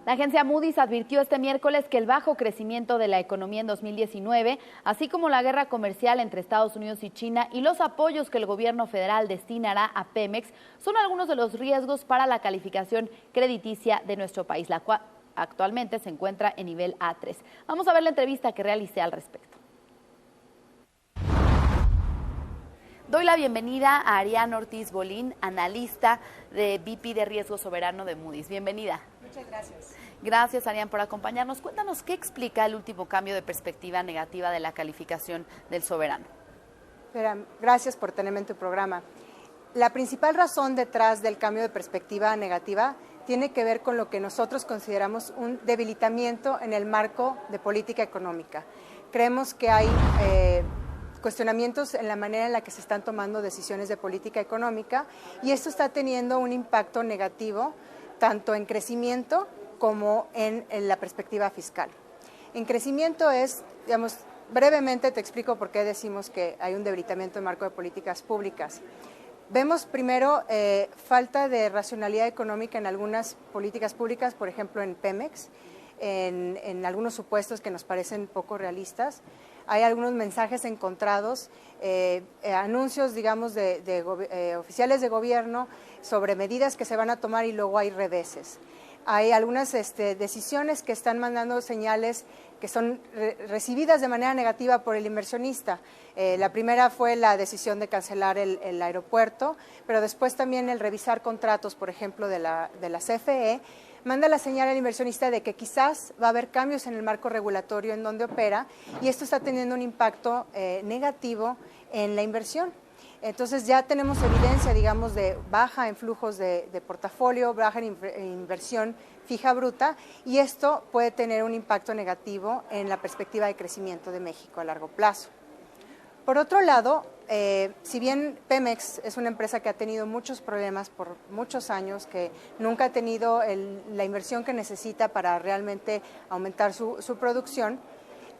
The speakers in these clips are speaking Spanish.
La agencia Moody's advirtió este miércoles que el bajo crecimiento de la economía en 2019, así como la guerra comercial entre Estados Unidos y China y los apoyos que el gobierno federal destinará a Pemex, son algunos de los riesgos para la calificación crediticia de nuestro país, la cual actualmente se encuentra en nivel A3. Vamos a ver la entrevista que realicé al respecto. Doy la bienvenida a Ariana Ortiz Bolín, analista de VP de Riesgo Soberano de Moody's. Bienvenida. Muchas gracias. Gracias, Ariana, por acompañarnos. Cuéntanos qué explica el último cambio de perspectiva negativa de la calificación del soberano. Gracias por tenerme en tu programa. La principal razón detrás del cambio de perspectiva negativa tiene que ver con lo que nosotros consideramos un debilitamiento en el marco de política económica. Creemos que hay cuestionamientos en la manera en la que se están tomando decisiones de política económica y esto está teniendo un impacto negativo tanto en crecimiento como en la perspectiva fiscal. En crecimiento es, digamos, brevemente te explico por qué decimos que hay un debilitamiento en marco de políticas públicas. Vemos primero falta de racionalidad económica en algunas políticas públicas, por ejemplo en Pemex, en algunos supuestos que nos parecen poco realistas. Hay algunos mensajes encontrados, anuncios, digamos, de oficiales de gobierno sobre medidas que se van a tomar y luego hay reveses. Hay algunas decisiones que están mandando señales que son recibidas de manera negativa por el inversionista. La primera fue la decisión de cancelar el aeropuerto, pero después también el revisar contratos, por ejemplo, de la CFE, manda la señal al inversionista de que quizás va a haber cambios en el marco regulatorio en donde opera y esto está teniendo un impacto negativo en la inversión. Entonces ya tenemos evidencia, digamos, de baja en flujos de portafolio, baja en inversión fija bruta y esto puede tener un impacto negativo en la perspectiva de crecimiento de México a largo plazo. Por otro lado, si bien Pemex es una empresa que ha tenido muchos problemas por muchos años, que nunca ha tenido la inversión que necesita para realmente aumentar su producción,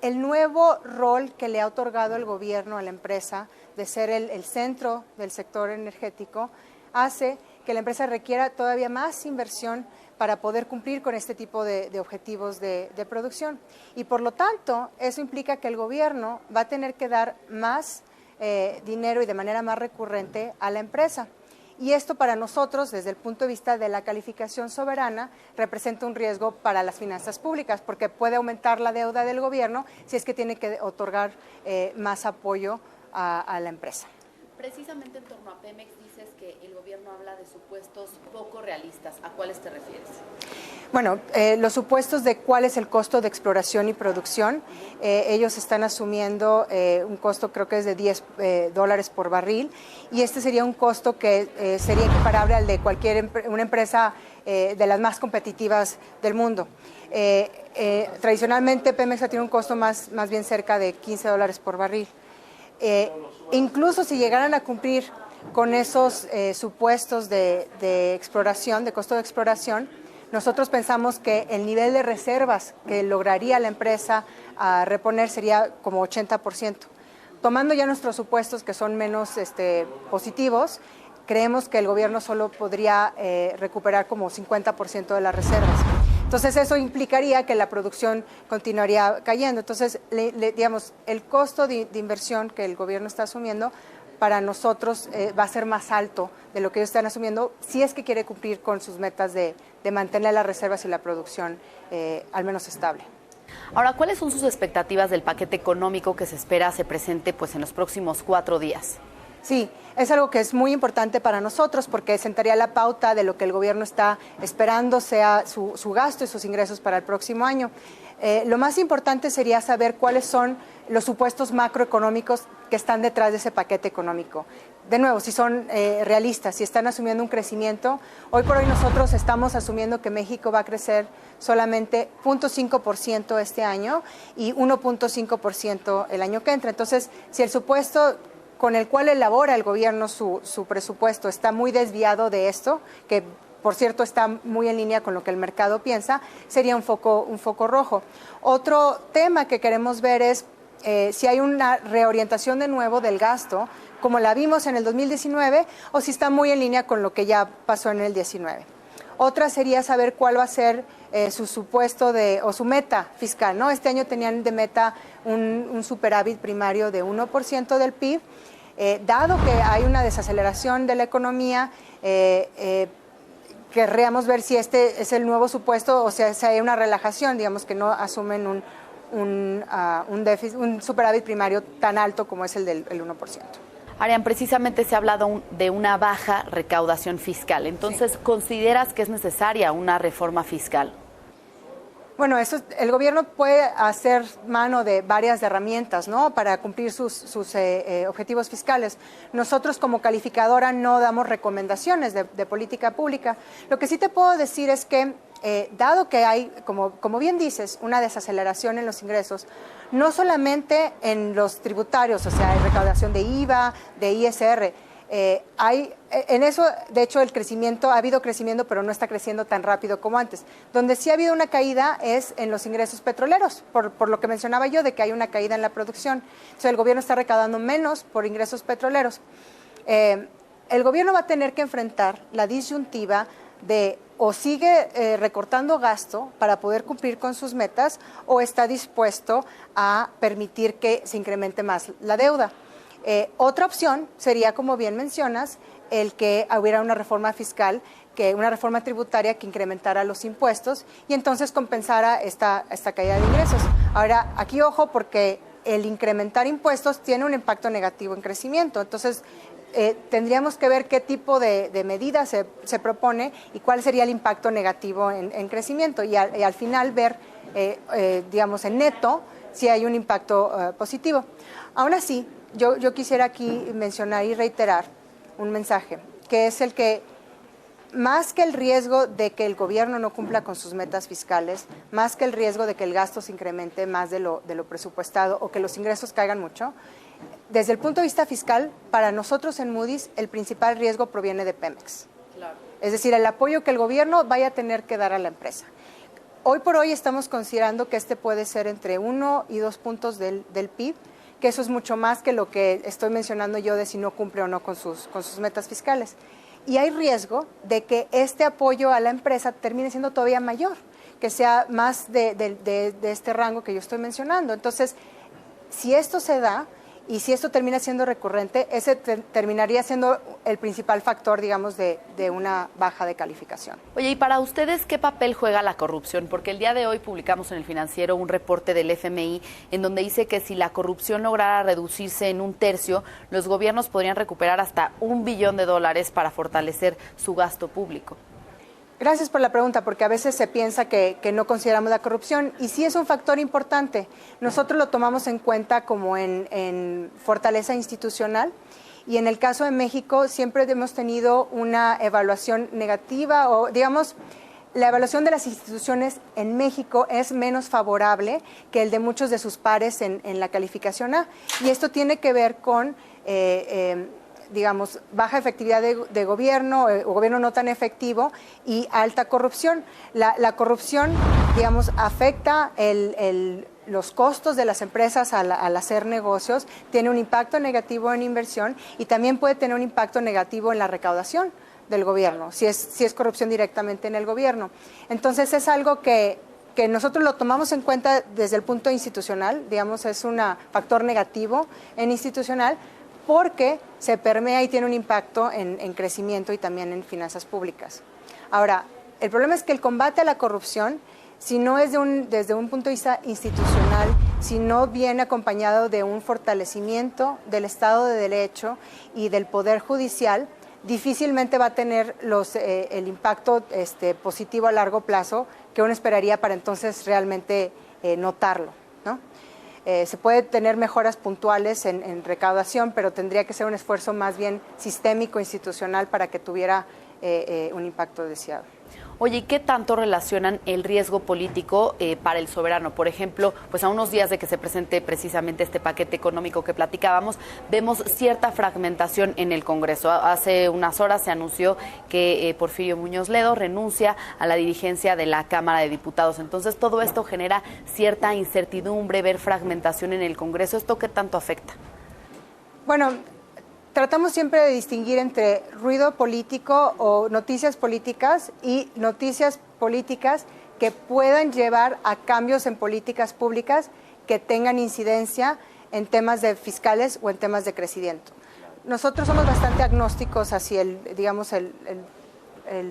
el nuevo rol que le ha otorgado el gobierno a la empresa de ser el centro del sector energético hace que la empresa requiera todavía más inversión para poder cumplir con este tipo de objetivos de producción. Y por lo tanto, eso implica que el gobierno va a tener que dar más dinero y de manera más recurrente a la empresa. Y esto para nosotros, desde el punto de vista de la calificación soberana, representa un riesgo para las finanzas públicas, porque puede aumentar la deuda del gobierno si es que tiene que otorgar más apoyo a la empresa. Precisamente en torno a Pemex dices que el gobierno habla de supuestos poco realistas. ¿A cuáles te refieres? Bueno, los supuestos de cuál es el costo de exploración y producción, ellos están asumiendo un costo creo que es de $10 por barril y este sería un costo que sería equiparable al de una empresa de las más competitivas del mundo. Tradicionalmente Pemex tiene un costo más bien cerca de $15 por barril. Incluso si llegaran a cumplir con esos supuestos de exploración, de costo de exploración, nosotros pensamos que el nivel de reservas que lograría la empresa a reponer sería como 80%. Tomando ya nuestros supuestos que son menos positivos, creemos que el gobierno solo podría recuperar como 50% de las reservas. Entonces eso implicaría que la producción continuaría cayendo. Entonces, digamos, el costo de inversión que el gobierno está asumiendo para nosotros va a ser más alto de lo que ellos están asumiendo si es que quiere cumplir con sus metas de mantener las reservas y la producción al menos estable. Ahora, ¿cuáles son sus expectativas del paquete económico que se espera se presente pues, en los próximos 4 días? Sí, es algo que es muy importante para nosotros porque sentaría la pauta de lo que el gobierno está esperando sea su gasto y sus ingresos para el próximo año. Lo más importante sería saber cuáles son los supuestos macroeconómicos que están detrás de ese paquete económico. De nuevo, si son realistas, si están asumiendo un crecimiento, hoy por hoy nosotros estamos asumiendo que México va a crecer solamente 0.5% este año y 1.5% el año que entra. Entonces, si el supuesto con el cual elabora el gobierno su presupuesto está muy desviado de esto, que por cierto está muy en línea con lo que el mercado piensa, sería un foco rojo. Otro tema que queremos ver es si hay una reorientación de nuevo del gasto, como la vimos en el 2019, o si está muy en línea con lo que ya pasó en el 19. Otra sería saber cuál va a ser su supuesto o su meta fiscal, ¿no? Este año tenían de meta un superávit primario de 1% del PIB. Dado que hay una desaceleración de la economía, querríamos ver si este es el nuevo supuesto, o sea, si hay una relajación, digamos que no asumen un superávit primario tan alto como es el del 1%. Arián, precisamente se ha hablado de una baja recaudación fiscal. Entonces, ¿consideras que es necesaria una reforma fiscal? Bueno, el gobierno puede hacer mano de varias herramientas, ¿no?, para cumplir sus objetivos fiscales. Nosotros como calificadora no damos recomendaciones de política pública. Lo que sí te puedo decir es que, dado que hay, como bien dices, una desaceleración en los ingresos, no solamente en los tributarios, o sea, hay recaudación de IVA, de ISR, en eso, de hecho, ha habido crecimiento, pero no está creciendo tan rápido como antes. Donde sí ha habido una caída es en los ingresos petroleros, por lo que mencionaba yo, de que hay una caída en la producción. Entonces, el gobierno está recaudando menos por ingresos petroleros. El gobierno va a tener que enfrentar la disyuntiva de o sigue recortando gasto para poder cumplir con sus metas, o está dispuesto a permitir que se incremente más la deuda. Otra opción sería, como bien mencionas, el que hubiera una reforma fiscal, una reforma tributaria que incrementara los impuestos y entonces compensara esta caída de ingresos. Ahora, aquí ojo, porque el incrementar impuestos tiene un impacto negativo en crecimiento. Entonces, tendríamos que ver qué tipo de medidas se propone y cuál sería el impacto negativo en crecimiento y al final ver, digamos, en neto, si hay un impacto positivo. Aún así, yo quisiera aquí mencionar y reiterar un mensaje, que es el que, más que el riesgo de que el gobierno no cumpla con sus metas fiscales, más que el riesgo de que el gasto se incremente más de lo presupuestado o que los ingresos caigan mucho, desde el punto de vista fiscal, para nosotros en Moody's el principal riesgo proviene de Pemex. Claro. Es decir, el apoyo que el gobierno vaya a tener que dar a la empresa. Hoy por hoy estamos considerando que puede ser entre 1 y 2 puntos del PIB, que eso es mucho más que lo que estoy mencionando yo de si no cumple o no con sus metas fiscales. Y hay riesgo de que este apoyo a la empresa termine siendo todavía mayor, que sea más de este rango que yo estoy mencionando. Entonces, si esto se da y si esto termina siendo recurrente, ese terminaría siendo el principal factor, digamos, de una baja de calificación. Oye, ¿y para ustedes qué papel juega la corrupción? Porque el día de hoy publicamos en El Financiero un reporte del FMI en donde dice que si la corrupción lograra reducirse en 1/3, los gobiernos podrían recuperar hasta $1 billón para fortalecer su gasto público. Gracias por la pregunta, porque a veces se piensa que no consideramos la corrupción, y sí es un factor importante. Nosotros lo tomamos en cuenta como en fortaleza institucional, y en el caso de México siempre hemos tenido una evaluación negativa, o digamos, la evaluación de las instituciones en México es menos favorable que el de muchos de sus pares en la calificación A, y esto tiene que ver con digamos, baja efectividad de gobierno, o gobierno no tan efectivo, y alta corrupción. La corrupción, digamos, afecta los costos de las empresas al hacer negocios, tiene un impacto negativo en inversión y también puede tener un impacto negativo en la recaudación del gobierno, si es corrupción directamente en el gobierno. Entonces, es algo que nosotros lo tomamos en cuenta desde el punto institucional, digamos, es un factor negativo en institucional, porque se permea y tiene un impacto en crecimiento y también en finanzas públicas. Ahora, el problema es que el combate a la corrupción, si no es desde un punto de vista institucional, si no viene acompañado de un fortalecimiento del Estado de Derecho y del Poder Judicial, difícilmente va a tener el impacto positivo a largo plazo que uno esperaría para entonces realmente notarlo, ¿no? Se puede tener mejoras puntuales en recaudación, pero tendría que ser un esfuerzo más bien sistémico, institucional, para que tuviera un impacto deseado. Oye, ¿y qué tanto relacionan el riesgo político para el soberano? Por ejemplo, pues a unos días de que se presente precisamente este paquete económico que platicábamos, vemos cierta fragmentación en el Congreso. Hace unas horas se anunció que Porfirio Muñoz Ledo renuncia a la dirigencia de la Cámara de Diputados. Entonces, todo esto genera cierta incertidumbre, ver fragmentación en el Congreso. ¿Esto qué tanto afecta? Bueno, tratamos siempre de distinguir entre ruido político o noticias políticas y noticias políticas que puedan llevar a cambios en políticas públicas que tengan incidencia en temas de fiscales o en temas de crecimiento. Nosotros somos bastante agnósticos hacia el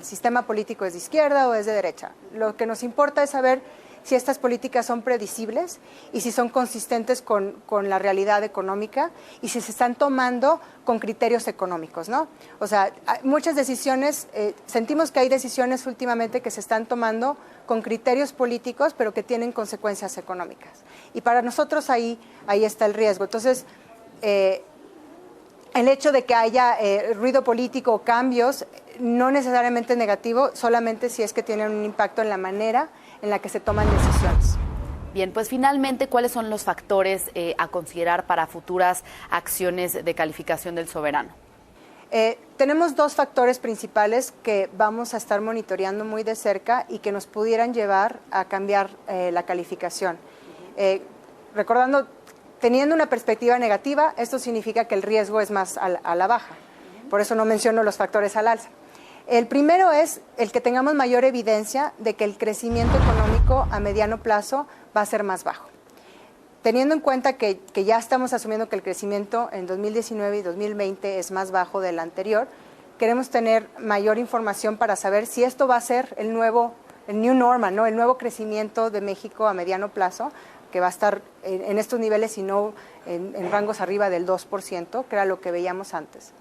sistema político es de izquierda o es de derecha. Lo que nos importa es saber si estas políticas son predecibles y si son consistentes con la realidad económica y si se están tomando con criterios económicos, ¿no? O sea, muchas decisiones, sentimos que hay decisiones últimamente que se están tomando con criterios políticos, pero que tienen consecuencias económicas. Y para nosotros ahí está el riesgo. Entonces, el hecho de que haya ruido político o cambios no necesariamente es negativo, solamente si es que tienen un impacto en la manera en la que se toman decisiones. Bien, pues finalmente, ¿cuáles son los factores a considerar para futuras acciones de calificación del soberano? Tenemos dos factores principales que vamos a estar monitoreando muy de cerca y que nos pudieran llevar a cambiar la calificación. Recordando, teniendo una perspectiva negativa, esto significa que el riesgo es más a la baja. Por eso no menciono los factores al alza. El primero es el que tengamos mayor evidencia de que el crecimiento económico a mediano plazo va a ser más bajo. Teniendo en cuenta que ya estamos asumiendo que el crecimiento en 2019 y 2020 es más bajo del anterior, queremos tener mayor información para saber si esto va a ser el new normal, ¿no? El nuevo crecimiento de México a mediano plazo, que va a estar en estos niveles y no en rangos arriba del 2%, que era lo que veíamos antes.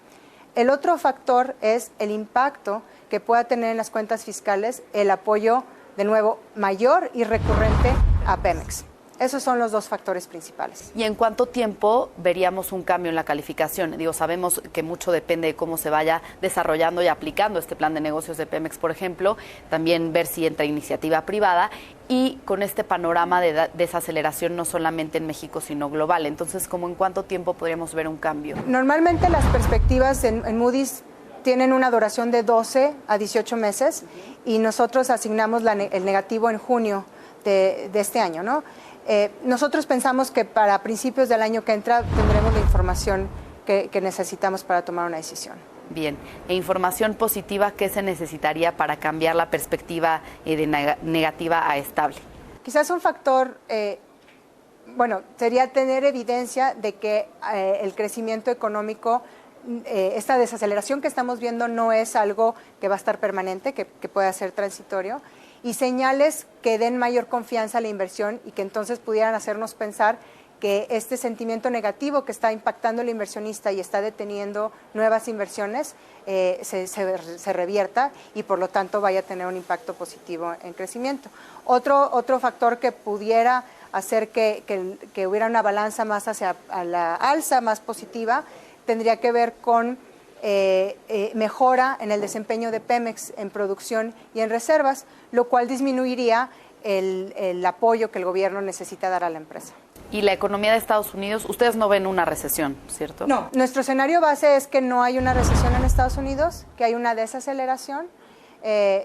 El otro factor es el impacto que pueda tener en las cuentas fiscales el apoyo, de nuevo, mayor y recurrente a Pemex. Esos son los dos factores principales. ¿Y en cuánto tiempo veríamos un cambio en la calificación? Digo, sabemos que mucho depende de cómo se vaya desarrollando y aplicando este plan de negocios de Pemex, por ejemplo. También ver si entra iniciativa privada y con este panorama de desaceleración no solamente en México, sino global. Entonces, ¿cómo en cuánto tiempo podríamos ver un cambio? Normalmente las perspectivas en Moody's tienen una duración de 12 a 18 meses y nosotros asignamos el negativo en junio de este año, ¿no? Nosotros pensamos que para principios del año que entra tendremos la información que necesitamos para tomar una decisión. Bien, e información positiva, ¿qué se necesitaría para cambiar la perspectiva de negativa a estable? Quizás un factor, sería tener evidencia de que el crecimiento económico, esta desaceleración que estamos viendo no es algo que va a estar permanente, que pueda ser transitorio, y señales que den mayor confianza a la inversión y que entonces pudieran hacernos pensar que este sentimiento negativo que está impactando al inversionista y está deteniendo nuevas inversiones se revierta y por lo tanto vaya a tener un impacto positivo en crecimiento. Otro factor que pudiera hacer que hubiera una balanza más hacia a la alza, más positiva, tendría que ver con mejora en el desempeño de Pemex en producción y en reservas, lo cual disminuiría el apoyo que el gobierno necesita dar a la empresa. Y la economía de Estados Unidos, ustedes no ven una recesión, ¿cierto? No, nuestro escenario base es que no hay una recesión en Estados Unidos, que hay una desaceleración.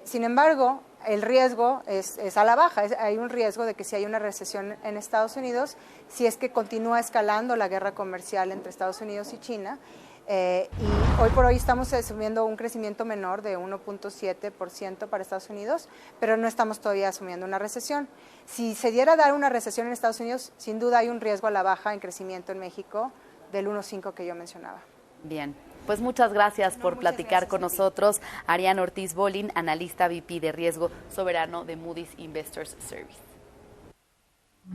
Sin embargo, el riesgo es a la baja. Hay un riesgo de que si hay una recesión en Estados Unidos, si es que continúa escalando la guerra comercial entre Estados Unidos y China, y hoy por hoy estamos asumiendo un crecimiento menor de 1.7% para Estados Unidos, pero no estamos todavía asumiendo una recesión. Si se diera a dar una recesión en Estados Unidos, sin duda hay un riesgo a la baja en crecimiento en México del 1.5 que yo mencionaba. Bien, pues muchas gracias por platicar con nosotros. Ariana Ortiz Bolin, analista VP de riesgo soberano de Moody's Investors Service.